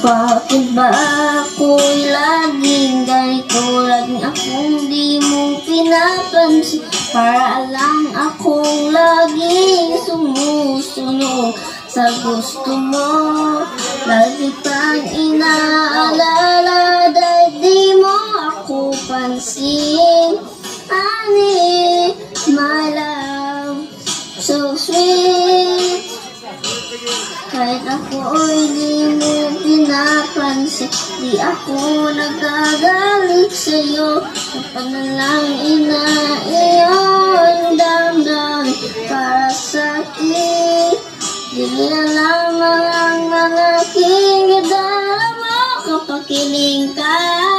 Bakit ba ako'y laging ganito? Laging akong di mo pinapansin. Para lang akong laging sumusunod sa gusto mo. Lagi kang inaalala dahil di mo ako pansin. Honey, my love, so sweet. Kahit ako'y di mo pinapansin, di ako nagagalit sa'yo. Kapag na lang iyong damdamin para sa'kin. Di na lamang ang aking darama kapag kiling ka.